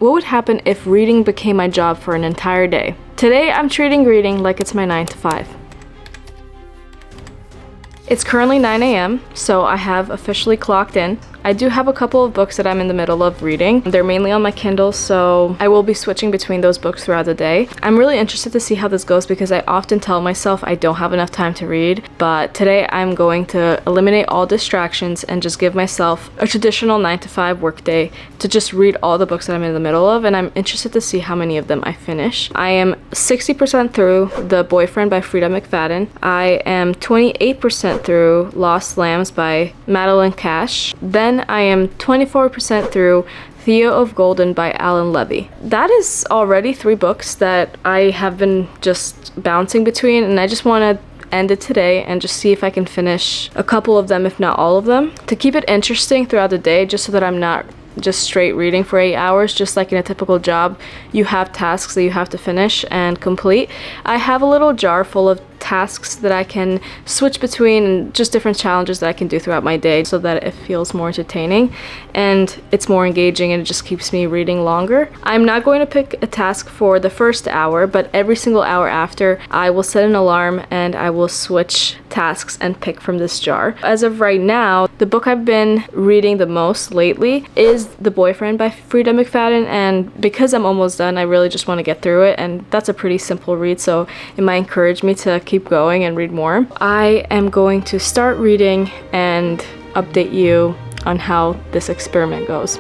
what would happen if reading became my job for an entire day? Today, I'm treating reading like it's my 9 to 5. It's currently 9 a.m., so I have officially clocked in. I do have a couple of books that I'm in the middle of reading. They're mainly on my Kindle, so I will be switching between those books throughout the day. I'm really interested to see how this goes because I often tell myself I don't have enough time to read, but today I'm going to eliminate all distractions and just give myself a traditional 9 to 5 workday to just read all the books that I'm in the middle of, and I'm interested to see how many of them I finish. I am 60% through The Boyfriend by Freida McFadden. I am 28% through Lost Lambs by Madeline. Then I am 24% through Theo of Golden by Levi. That is already 3 books that I have been just bouncing between, and I just want to end it today and just see if I can finish a couple of them, if not all of them, to keep it interesting throughout the day, just so that I'm not just straight reading for 8 hours. Just like in a typical job, you have tasks that you have to finish and complete. I have a little jar full of tasks that I can switch between and just different challenges that I can do throughout my day so that it feels more entertaining and it's more engaging and it just keeps me reading longer. I'm not going to pick a task for the first hour, but every single hour after, I will set an alarm and I will switch tasks and pick from this jar. As of right now, the book I've been reading the most lately is The Boyfriend by Freida McFadden, and because I'm almost done, I really just want to get through it, and that's a pretty simple read, so it might encourage me to keep going and read more. I am going to start reading and update you on how this experiment goes.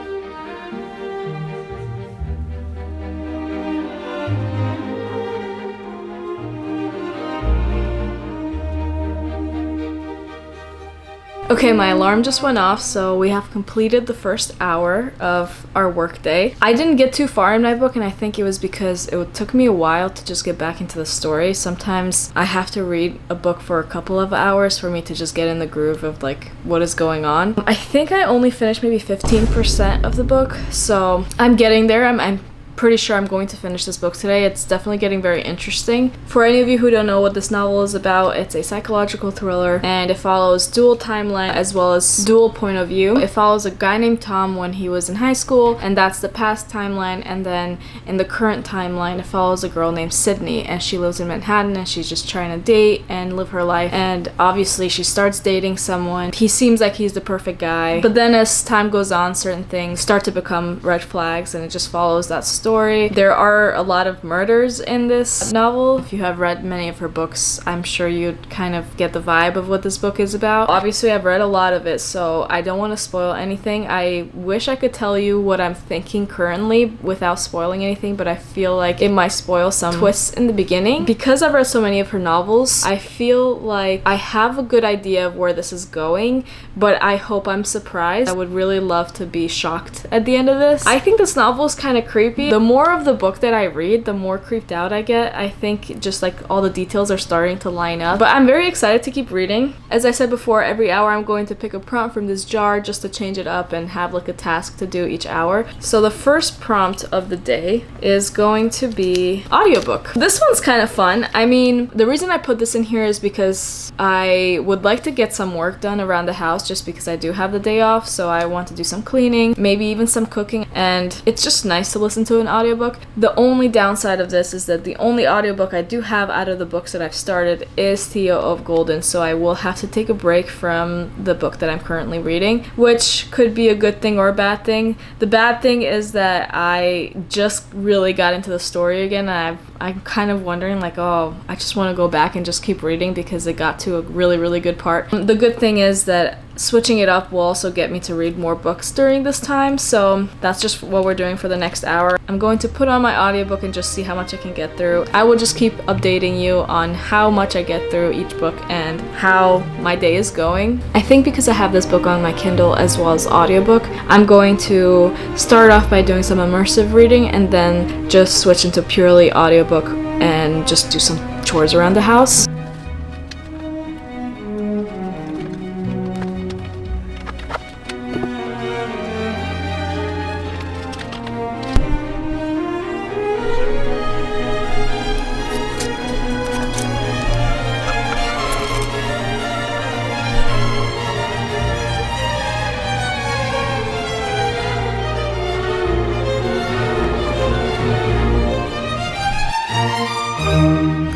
Okay, my alarm just went off, so we have completed the first hour of our workday. I didn't get too far in my book, and I think it was because it took me a while to just get back into the story. Sometimes I have to read a book for a couple of hours for me to just get in the groove of like what is going on. I think I only finished maybe 15% of the book, so I'm getting there. I'm pretty sure I'm going to finish this book today. It's definitely getting very interesting. For any of you who don't know what this novel is about, it's a psychological thriller and it follows dual timeline as well as dual point of view. It follows a guy named Tom when he was in high school, and that's the past timeline, and then in the current timeline it follows a girl named Sydney, and she lives in Manhattan and she's just trying to date and live her life, and obviously she starts dating someone. He seems like he's the perfect guy, but then as time goes on, certain things start to become red flags, and it just follows that story. There are a lot of murders in this novel. If you have read many of her books, I'm sure you'd kind of get the vibe of what this book is about. Obviously, I've read a lot of it, so I don't want to spoil anything. I wish I could tell you what I'm thinking currently without spoiling anything, but I feel like it might spoil some twists in the beginning. Because I've read so many of her novels, I feel like I have a good idea of where this is going, but I hope I'm surprised. I would really love to be shocked at the end of this. I think this novel is kind of creepy. The more of the book that I read, the more creeped out I get. I think just like all the details are starting to line up. But I'm very excited to keep reading. As I said before, every hour I'm going to pick a prompt from this jar just to change it up and have like a task to do each hour. So the first prompt of the day is going to be audiobook. This one's kind of fun. I mean, the reason I put this in here is because I would like to get some work done around the house just because I do have the day off. So I want to do some cleaning, maybe even some cooking, and it's just nice to listen to an audiobook. The only downside of this is that the only audiobook I do have out of the books that I've started is Theo of Golden, so I will have to take a break from the book that I'm currently reading, which could be a good thing or a bad thing. The bad thing is that I just really got into the story again, and I'm kind of wondering like, oh, I just want to go back and just keep reading because it got to a really, really good part. The good thing is that switching it up will also get me to read more books during this time, so that's just what we're doing for the next hour. I'm going to put on my audiobook and just see how much I can get through. I will just keep updating you on how much I get through each book and how my day is going. I think because I have this book on my Kindle as well as audiobook, I'm going to start off by doing some immersive reading and then just switch into purely audiobook and just do some chores around the house.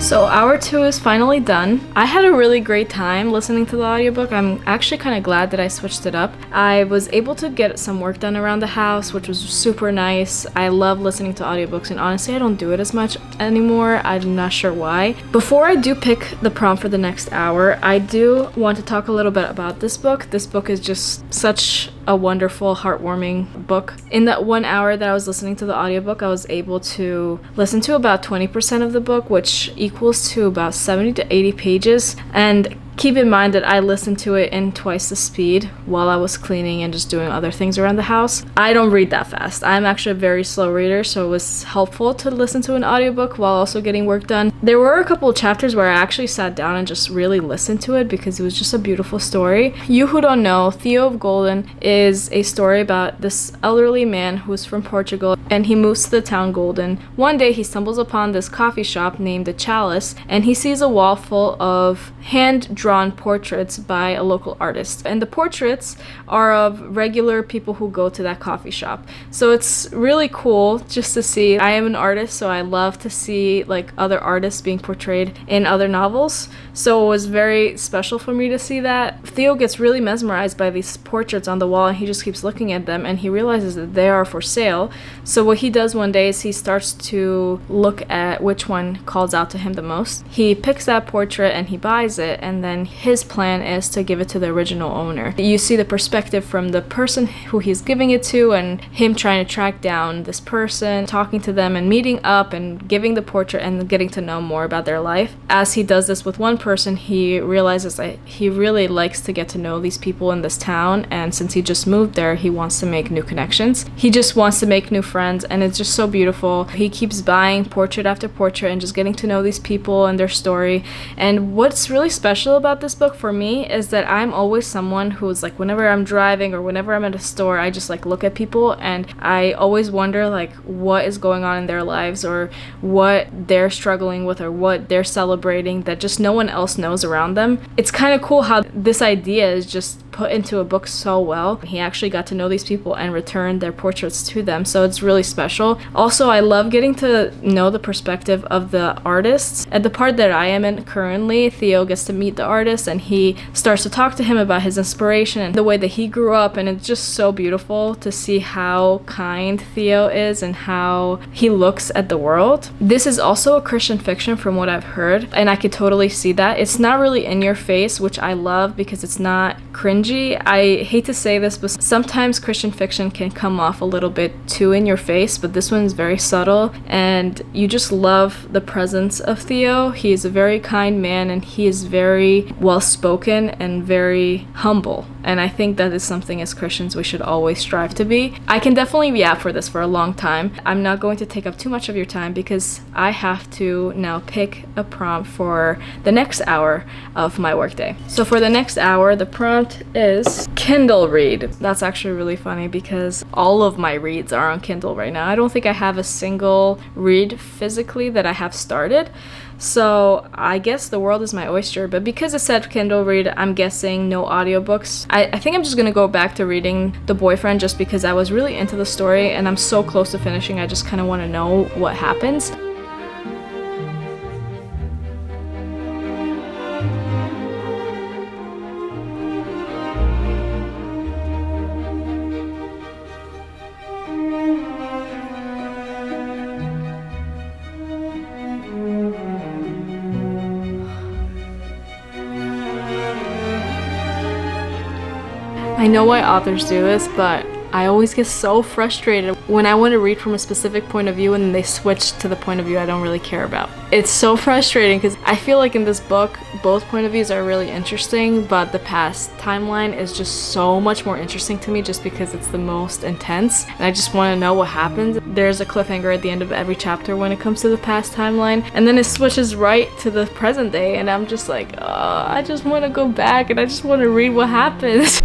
So hour 2 is finally done. I had a really great time listening to the audiobook. I'm actually kind of glad that I switched it up. I was able to get some work done around the house, which was super nice. I love listening to audiobooks, and honestly I don't do it as much anymore. I'm not sure why. Before I do pick the prompt for the next hour, I do want to talk a little bit about this book. This book is just such a wonderful, heartwarming book. In that 1 hour that I was listening to the audiobook, I was able to listen to about 20% of the book, which equals to about 70 to 80 pages. And keep in mind that I listened to it in twice the speed while I was cleaning and just doing other things around the house. I don't read that fast. I'm actually a very slow reader, so it was helpful to listen to an audiobook while also getting work done. There were a couple of chapters where I actually sat down and just really listened to it because it was just a beautiful story. You who don't know, Theo of Golden is a story about this elderly man who's from Portugal, and he moves to the town Golden. One day he stumbles upon this coffee shop named the Chalice, and he sees a wall full of hand-drawn portraits by a local artist. And the portraits are of regular people who go to that coffee shop. So it's really cool just to see. I am an artist, so I love to see like other artists being portrayed in other novels. So it was very special for me to see that. Theo gets really mesmerized by these portraits on the wall, and he just keeps looking at them, and he realizes that they are for sale. So what he does one day is he starts to look at which one calls out to him the most. He picks that portrait and he buys it, and then his plan is to give it to the original owner. You see the perspective from the person who he's giving it to, and him trying to track down this person, talking to them and meeting up and giving the portrait and getting to know more about their life. As he does this with one person, he realizes that he really likes to get to know these people in this town, and since he just moved there, he wants to make new connections. He just wants to make new friends, and it's just so beautiful. He keeps buying portrait after portrait and just getting to know these people and their story. And what's really special about this book for me is that I'm always someone who's like, whenever I'm driving or whenever I'm at a store, I just like look at people and I always wonder like what is going on in their lives, or what they're struggling with, or what they're celebrating that just no one else knows around them. It's kind of cool how this idea is just put into a book so well. He actually got to know these people and returned their portraits to them, so it's really special. Also, I love getting to know the perspective of the artists. At the part that I am in currently, Theo gets to meet the artist, and he starts to talk to him about his inspiration and the way that he grew up, and it's just so beautiful to see how kind Theo is and how he looks at the world. This is also a Christian fiction from what I've heard, and I could totally see that. It's not really in your face, which I love because it's not cringy. I hate to say this, but sometimes Christian fiction can come off a little bit too in your face, but this one's very subtle, and you just love the presence of Theo. He is a very kind man, and he is very well spoken and very humble, and I think that is something as Christians we should always strive to be. I can definitely yap for this for a long time. I'm not going to take up too much of your time because I have to now pick a prompt for the next hour of my workday. So for the next hour, the prompt is Kindle read. That's actually really funny because all of my reads are on Kindle right now. I don't think I have a single read physically that I have started. So I guess the world is my oyster, but because it said Kindle read, I'm guessing no audiobooks. I think I'm just gonna go back to reading The Boyfriend just because I was really into the story and I'm so close to finishing. I just kind of want to know what happens. I know why authors do this, but I always get so frustrated when I want to read from a specific point of view and then they switch to the point of view I don't really care about. It's so frustrating because I feel like in this book, both point of views are really interesting, but the past timeline is just so much more interesting to me just because it's the most intense and I just want to know what happens. There's a cliffhanger at the end of every chapter when it comes to the past timeline, and then it switches right to the present day and I'm just like, I just want to go back and I just want to read what happens.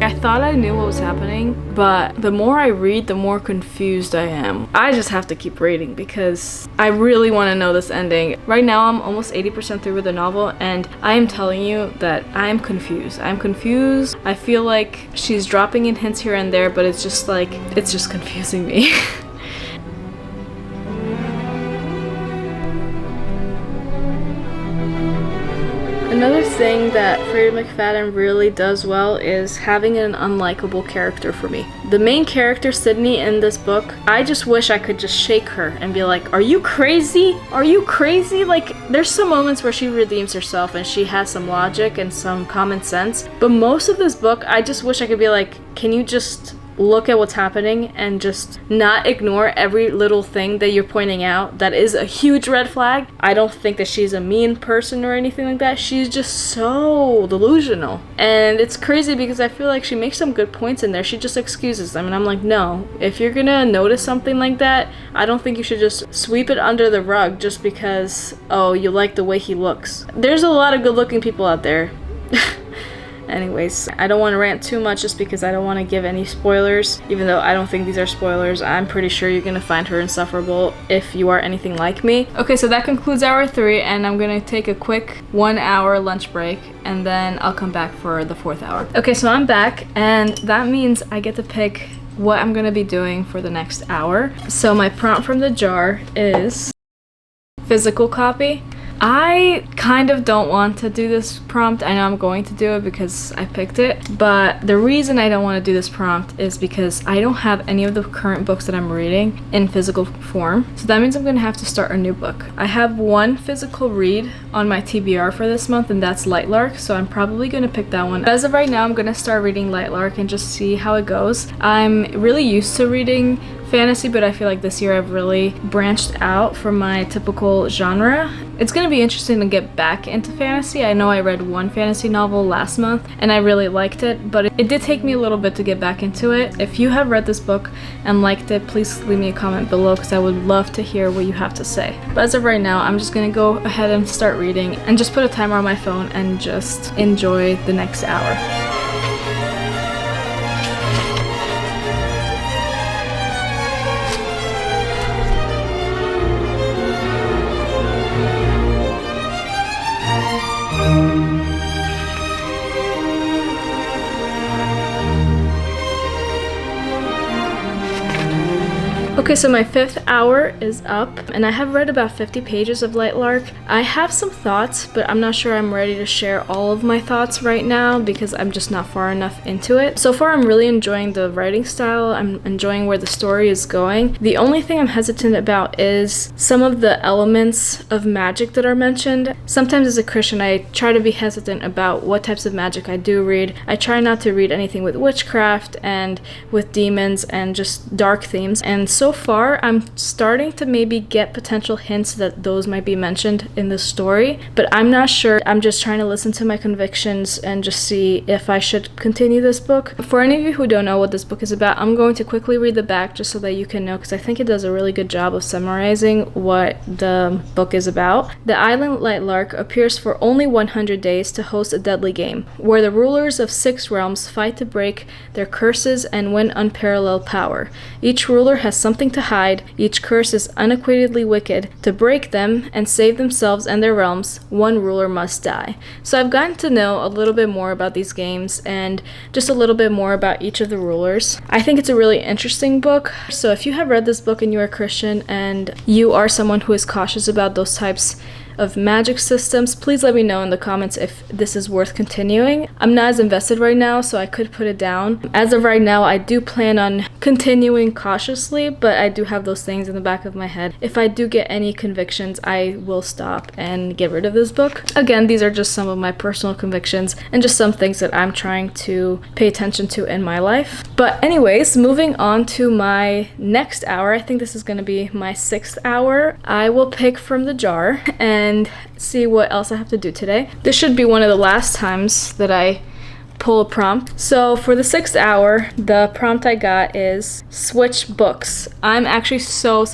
I thought I knew what was happening, but the more I read, the more confused I am. I just have to keep reading because I really want to know this ending. Right now, I'm almost 80% through with the novel, and I am telling you that I am confused. I'm confused. I feel like she's dropping in hints here and there, but it's just confusing me. Another thing that Freida McFadden really does well is having an unlikable character for me. The main character, Sydney, in this book, I just wish I could just shake her and be like, are you crazy? Are you crazy? Like, there's some moments where she redeems herself and she has some logic and some common sense, but most of this book, I just wish I could be like, can you just look at what's happening and just not ignore every little thing that you're pointing out that is a huge red flag. I don't think that she's a mean person or anything like that. She's just so delusional. And it's crazy because I feel like she makes some good points in there. She just excuses them. And I'm like, no, if you're gonna notice something like that, I don't think you should just sweep it under the rug just because, oh, you like the way he looks. There's a lot of good looking people out there. Anyways, I don't want to rant too much just because I don't want to give any spoilers, even though I don't think these are spoilers. I'm pretty sure you're going to find her insufferable if you are anything like me. Okay, so that concludes hour 3, and I'm going to take a quick 1-hour lunch break, and then I'll come back for the 4th hour. Okay, so I'm back, and that means I get to pick what I'm going to be doing for the next hour. So my prompt from the jar is physical copy. I kind of don't want to do this prompt. I know I'm going to do it because I picked it, but the reason I don't want to do this prompt is because I don't have any of the current books that I'm reading in physical form. So that means I'm going to have to start a new book. I have one physical read on my TBR for this month, and that's Lightlark, so I'm probably going to pick that one. As of right now, I'm going to start reading Lightlark and just see how it goes. I'm really used to reading fantasy, but I feel like this year I've really branched out from my typical genre. It's going to be interesting to get back into fantasy. I know I read one fantasy novel last month and I really liked it, but it did take me a little bit to get back into it. If you have read this book and liked it, please leave me a comment below because I would love to hear what you have to say. But as of right now, I'm just going to go ahead and start reading and just put a timer on my phone and just enjoy the next hour. Okay, so my 5th hour is up, and I have read about 50 pages of Lightlark. I have some thoughts, but I'm not sure I'm ready to share all of my thoughts right now because I'm just not far enough into it. So far, I'm really enjoying the writing style. I'm enjoying where the story is going. The only thing I'm hesitant about is some of the elements of magic that are mentioned. Sometimes as a Christian, I try to be hesitant about what types of magic I do read. I try not to read anything with witchcraft and with demons and just dark themes. And so far, I'm starting to maybe get potential hints that those might be mentioned in the story, but I'm not sure. I'm just trying to listen to my convictions and just see if I should continue this book. For any of you who don't know what this book is about, I'm going to quickly read the back just so that you can know, because I think it does a really good job of summarizing what the book is about. The island Lightlark appears for only 100 days to host a deadly game, where the rulers of 6 realms fight to break their curses and win unparalleled power. Each ruler has something to hide. Each curse is unequivocally wicked. To break them and save themselves and their realms, one ruler must die. So I've gotten to know a little bit more about these games and just a little bit more about each of the rulers. I think it's a really interesting book. So if you have read this book and you are a Christian and you are someone who is cautious about those types of magic systems, please let me know in the comments if this is worth continuing. I'm not as invested right now, so I could put it down. As of right now, I do plan on continuing cautiously, but I do have those things in the back of my head. If I do get any convictions, I will stop and get rid of this book. Again, these are just some of my personal convictions and just some things that I'm trying to pay attention to in my life. But anyways, moving on to my next hour, I think this is going to be my 6th hour. I will pick from the jar and see what else I have to do today. This should be one of the last times that I pull a prompt. So for the 6th hour, the prompt I got is switch books. I'm actually so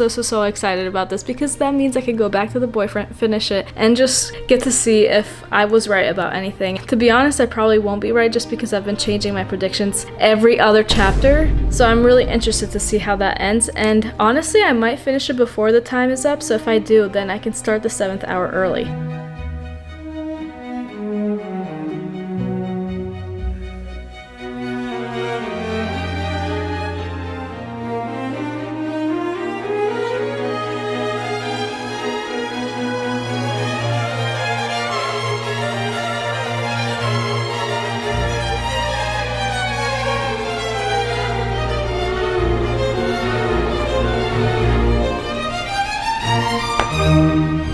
excited about this because that means I can go back to the boyfriend, finish it, and just get to see if I was right about anything. To be honest, I probably won't be right just because I've been changing my predictions every other chapter. So I'm really interested to see how that ends. And honestly, I might finish it before the time is up. So if I do, then I can start the 7th hour early.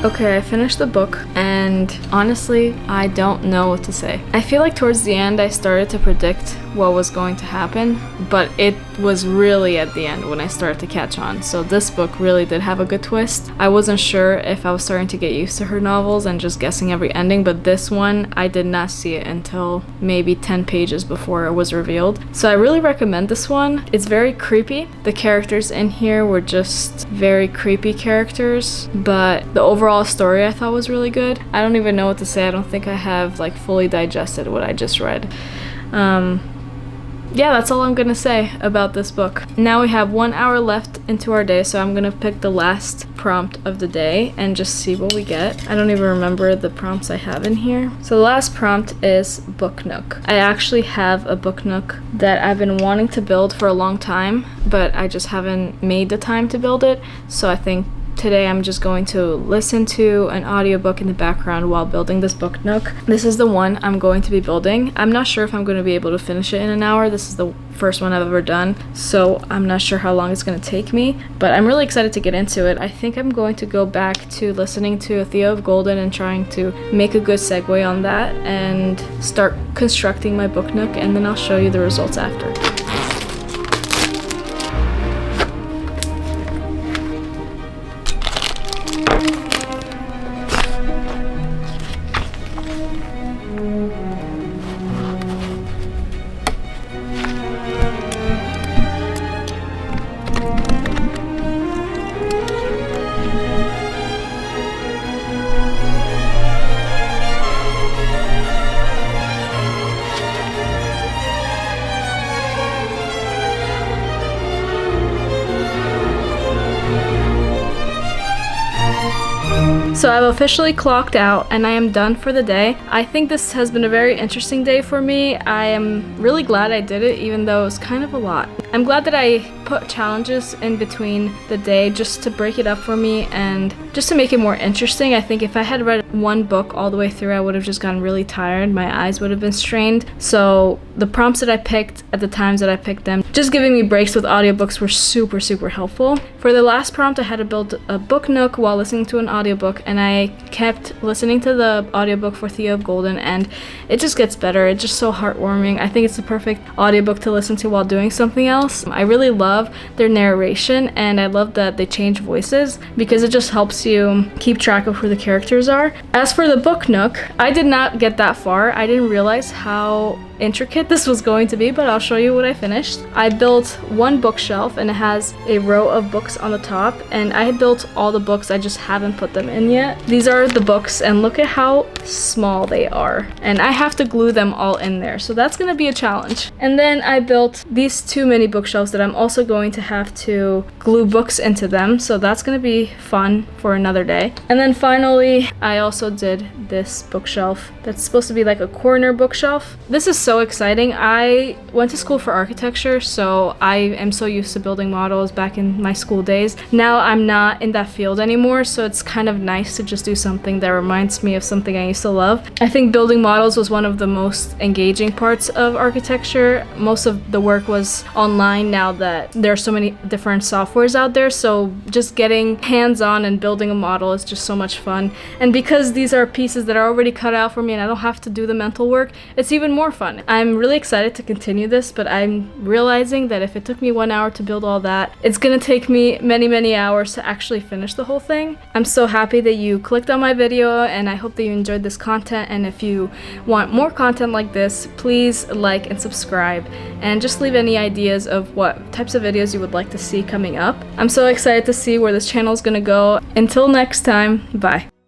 Okay, I finished the book, and honestly, I don't know what to say. I feel like towards the end, I started to predict what was going to happen, but it was really at the end when I started to catch on. So this book really did have a good twist. I wasn't sure if I was starting to get used to her novels and just guessing every ending, but this one, I did not see it until maybe 10 pages before it was revealed. So I really recommend this one. It's very creepy. The characters in here were just very creepy characters, but the overall story I thought was really good. I don't even know what to say. I don't think I have like fully digested what I just read. Yeah, that's all I'm gonna say about this book. Now we have 1 hour left into our day, so I'm gonna pick the last prompt of the day and just see what we get. I don't even remember the prompts I have in here. So the last prompt is book nook. I actually have a book nook that I've been wanting to build for a long time, but I just haven't made the time to build it. So I think today I'm just going to listen to an audiobook in the background while building this book nook. This is the one I'm going to be building. I'm not sure if I'm going to be able to finish it in an hour. This is the first one I've ever done, so I'm not sure how long it's going to take me, but I'm really excited to get into it. I think I'm going to go back to listening to Theo of Golden and trying to make a good segue on that and start constructing my book nook, and then I'll show you the results after. So I've officially clocked out and I am done for the day. I think this has been a very interesting day for me. I am really glad I did it, even though it was kind of a lot. I'm glad that I put challenges in between the day just to break it up for me and just to make it more interesting. I think if I had read one book all the way through, I would have just gotten really tired. My eyes would have been strained. So the prompts that I picked at the times that I picked them, just giving me breaks with audiobooks, were super helpful. For the last prompt, I had to build a book nook while listening to an audiobook, and I kept listening to the audiobook for Theo of Golden, and it just gets better. It's just so heartwarming. I think it's the perfect audiobook to listen to while doing something else. I really love their narration, and I love that they change voices because it just helps you keep track of who the characters are. As for the book nook, I did not get that far. I didn't realize how intricate this was going to be, but I'll show you what I finished. I built one bookshelf and it has a row of books on the top, and I had built all the books, I just haven't put them in yet. These are the books, and look at how small they are, and I have to glue them all in there, so that's gonna be a challenge. And then I built these two mini bookshelves that I'm also going to have to glue books into them, so that's gonna be fun for another day. And then finally, I also did this bookshelf that's supposed to be like a corner bookshelf. This is so exciting. I went to school for architecture, so I am so used to building models back in my school days. Now I'm not in that field anymore, so it's kind of nice to just do something that reminds me of something I used to love. I think building models was one of the most engaging parts of architecture. Most of the work was online now that there are so many different softwares out there, so just getting hands-on and building a model is just so much fun. And because these are pieces that are already cut out for me and I don't have to do the mental work, it's even more fun. but I'm really excited to continue this, but I'm realizing that if it took me 1 hour to build all that, it's gonna take me many hours to actually finish the whole thing. I'm so happy that you clicked on my video, and I hope that you enjoyed this content, and if you want more content like this, please like and subscribe, and just leave any ideas of what types of videos you would like to see coming up. I'm so excited to see where this channel is gonna go. Until next time, bye.